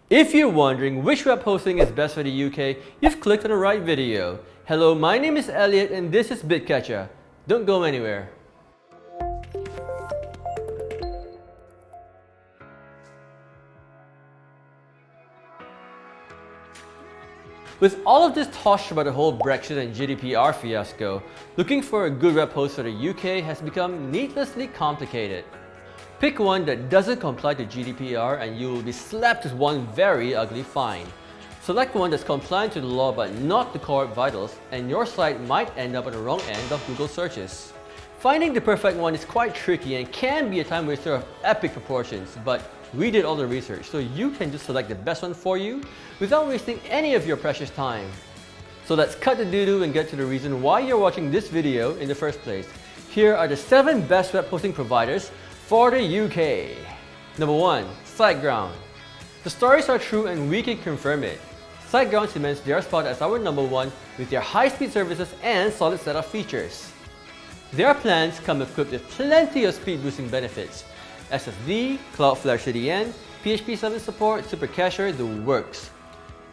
If you're wondering which web hosting is best for the UK, you've clicked on the right video. Hello, my name is Elliot and this is Bitcatcha. Don't go anywhere. With all of this tosh about the whole Brexit and GDPR fiasco, looking for a good web host for the UK has become needlessly complicated. Pick one that doesn't comply to GDPR and you will be slapped with one very ugly fine. Select one that's compliant to the law but not the core vitals, and your site might end up at the wrong end of Google searches. Finding the perfect one is quite tricky and can be a time waster of epic proportions, but we did all the research so you can just select the best one for you without wasting any of your precious time. So let's cut the doo-doo and get to the reason why you're watching this video in the first place. Here are the 7 best web hosting providers for the UK. Number 1. SiteGround. The stories are true and we can confirm it. SiteGround cements their spot as our number 1 with their high-speed services and solid set of features. Their plans come equipped with plenty of speed-boosting benefits. SSD, Cloudflare CDN, PHP 7 support, Super Cacher, the works.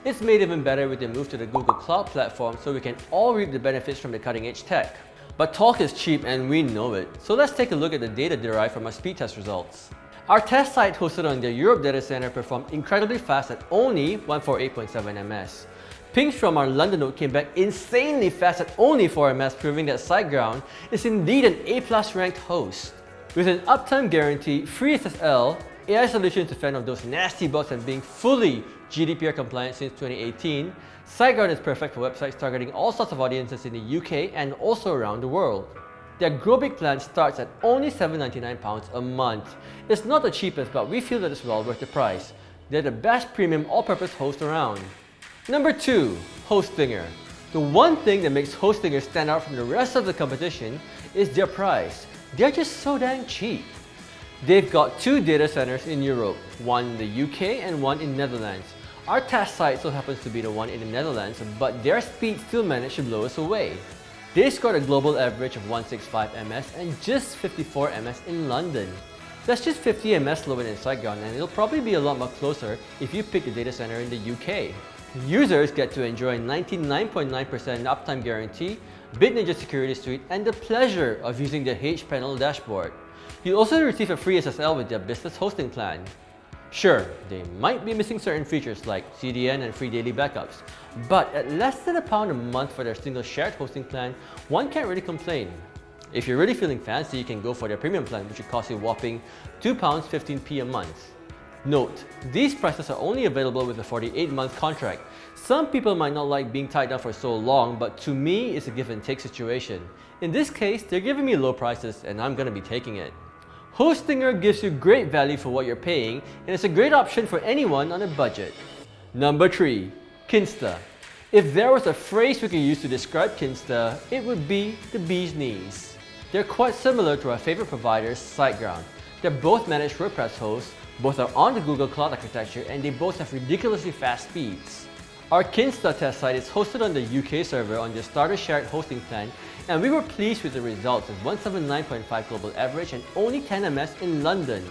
It's made even better with the move to the Google Cloud platform so we can all reap the benefits from the cutting-edge tech. But talk is cheap and we know it, so let's take a look at the data derived from our speed test results. Our test site hosted on their Europe data center performed incredibly fast at only 148.7 ms. Pings from our London node came back insanely fast at only 4 ms, proving that SiteGround is indeed an A+ ranked host. With an uptime guarantee, free SSL, AI solution to fend off those nasty bots and being fully GDPR compliant since 2018, SiteGround is perfect for websites targeting all sorts of audiences in the UK and also around the world. Their Grow Big plan starts at only £799 a month. It's not the cheapest, but we feel that it's well worth the price. They're the best premium all-purpose host around. Number 2. Hostinger. The one thing that makes Hostinger stand out from the rest of the competition is their price. They're just so dang cheap. They've got 2 data centers in Europe, one in the UK and one in Netherlands. Our test site still happens to be the one in the Netherlands, but their speed still managed to blow us away. They scored a global average of 165 ms and just 54 ms in London. That's just 50 ms slower than SiteGround, and it'll probably be a lot more closer if you pick the data center in the UK. Users get to enjoy 99.9% uptime guarantee, BitNinja security suite, and the pleasure of using the cPanel dashboard. You'll also receive a free SSL with their business hosting plan. Sure, they might be missing certain features like CDN and free daily backups, but at less than £1 a month for their single shared hosting plan, one can't really complain. If you're really feeling fancy, you can go for their premium plan, which will cost you a whopping £2.15p a month. Note, these prices are only available with a 48-month contract. Some people might not like being tied down for so long, but to me, it's a give and take situation. In this case, they're giving me low prices and I'm gonna be taking it. Hostinger gives you great value for what you're paying, and it's a great option for anyone on a budget. Number 3. Kinsta. If there was a phrase we could use to describe Kinsta, it would be the bee's knees. They're quite similar to our favorite providers, SiteGround. They're both managed WordPress hosts, both are on the Google Cloud architecture, and they both have ridiculously fast speeds. Our Kinsta test site is hosted on the UK server on their starter shared hosting plan, and we were pleased with the results of 179.5 global average and only 10 ms in London.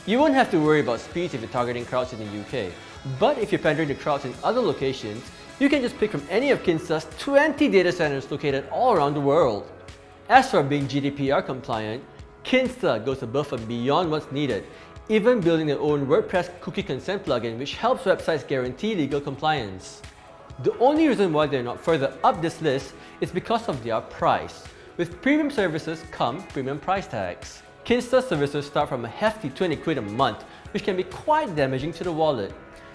You won't have to worry about speeds if you're targeting crowds in the UK, but if you're pandering to crowds in other locations, you can just pick from any of Kinsta's 20 data centers located all around the world. As for being GDPR compliant, Kinsta goes above and beyond what's needed, even building their own WordPress cookie consent plugin which helps websites guarantee legal compliance. The only reason why they're not further up this list is because of their price. With premium services come premium price tags. Kinsta services start from a hefty 20 quid a month, which can be quite damaging to the wallet.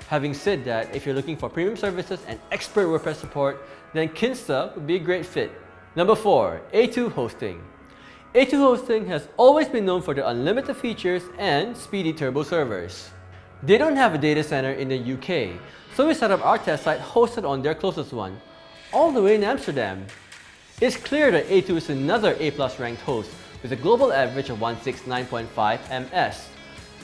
Having said that, if you're looking for premium services and expert WordPress support, then Kinsta would be a great fit. Number 4. A2 Hosting. A2 Hosting has always been known for their unlimited features and speedy turbo servers. They don't have a data center in the UK, so we set up our test site hosted on their closest one, all the way in Amsterdam. It's clear that A2 is another A+ ranked host with a global average of 169.5 ms.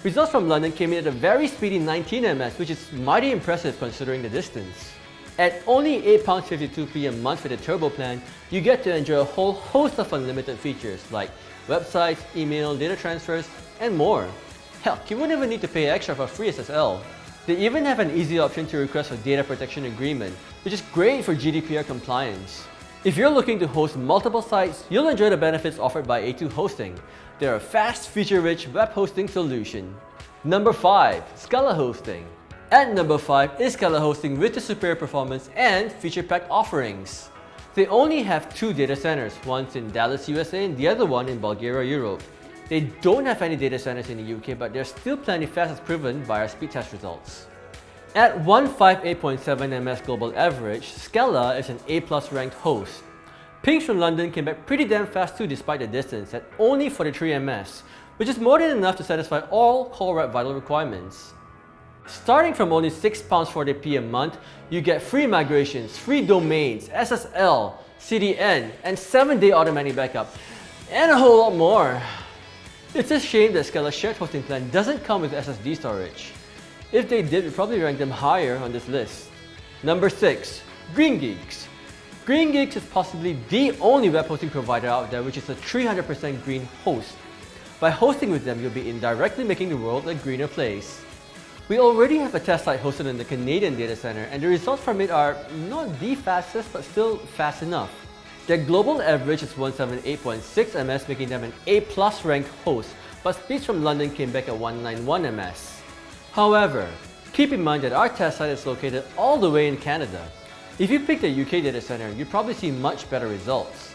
Results from London came in at a very speedy 19 ms, which is mighty impressive considering the distance. At only £8.52p a month with a turbo plan, you get to enjoy a whole host of unlimited features like websites, email, data transfers, and more. Hell, you wouldn't even need to pay extra for free SSL. They even have an easy option to request a data protection agreement, which is great for GDPR compliance. If you're looking to host multiple sites, you'll enjoy the benefits offered by A2 Hosting. They're a fast, feature-rich web hosting solution. Number 5. ScalaHosting. At number 5 is ScalaHosting with the superior performance and feature-packed offerings. They only have 2 data centers, one's in Dallas, USA and the other one in Bulgaria, Europe. They don't have any data centers in the UK, but they're still plenty fast as proven by our speed test results. At 158.7 ms global average, Scala is an A+ ranked host. Pings from London came back pretty damn fast too despite the distance at only 43 ms, which is more than enough to satisfy all Core Web Vital requirements. Starting from only £6.40p a month, you get free migrations, free domains, SSL, CDN, and 7-day automatic backup, and a whole lot more. It's a shame that Scala's shared hosting plan doesn't come with SSD storage. If they did, we'd probably rank them higher on this list. Number 6. GreenGeeks. GreenGeeks is possibly the only web hosting provider out there which is a 300% green host. By hosting with them, you'll be indirectly making the world a greener place. We already have a test site hosted in the Canadian data center, and the results from it are not the fastest, but still fast enough. Their global average is 178.6 ms, making them an A+ ranked host, but speeds from London came back at 191 ms. However, keep in mind that our test site is located all the way in Canada. If you pick the UK data center, you'd probably see much better results.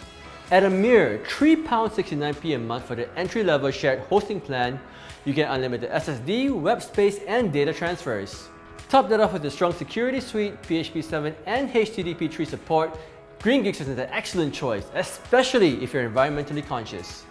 At a mere £3.69p a month for the entry-level shared hosting plan, you get unlimited SSD, web space, and data transfers. Top that off with a strong security suite, PHP 7 and HTTP 3 support, GreenGeeks is an excellent choice, especially if you're environmentally conscious.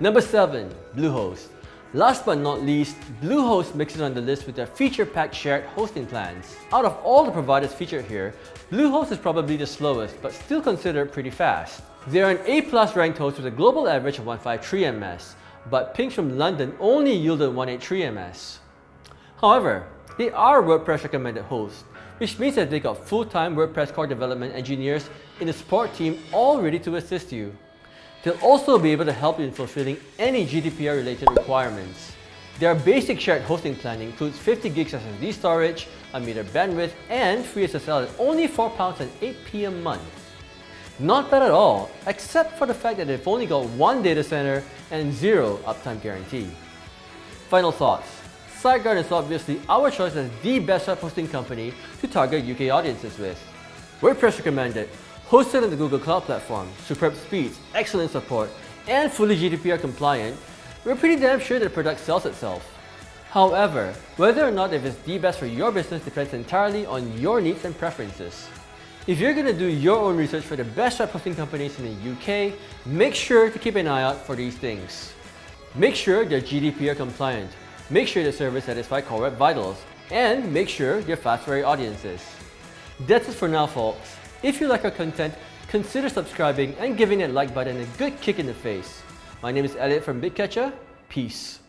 Number 7. Bluehost. Last but not least, Bluehost makes it on the list with their feature-packed shared hosting plans. Out of all the providers featured here, Bluehost is probably the slowest, but still considered pretty fast. They're an A+ ranked host with a global average of 153 ms, but pings from London only yielded 183 ms. However, they are a WordPress recommended host, which means that they got full-time WordPress core development engineers in the support team all ready to assist you. They'll also be able to help you in fulfilling any GDPR related requirements. Their basic shared hosting plan includes 50 gigs SSD storage, unmetered bandwidth, and free SSL at only £4.08p a month. Not bad at all, except for the fact that they've only got 1 data center and 0 uptime guarantee. Final thoughts. SiteGround is obviously our choice as the best web hosting company to target UK audiences with. WordPress recommended, hosted on the Google Cloud Platform, superb speeds, excellent support, and fully GDPR compliant, we're pretty damn sure that the product sells itself. However, whether or not if it's the best for your business depends entirely on your needs and preferences. If you're going to do your own research for the best web hosting companies in the UK, make sure to keep an eye out for these things. Make sure they're GDPR compliant, make sure the service satisfies Core Web Vitals, and make sure they're fast for your audiences. That's it for now, folks. If you like our content, consider subscribing and giving that like button a good kick in the face. My name is Elliot from Bitcatcha. Peace.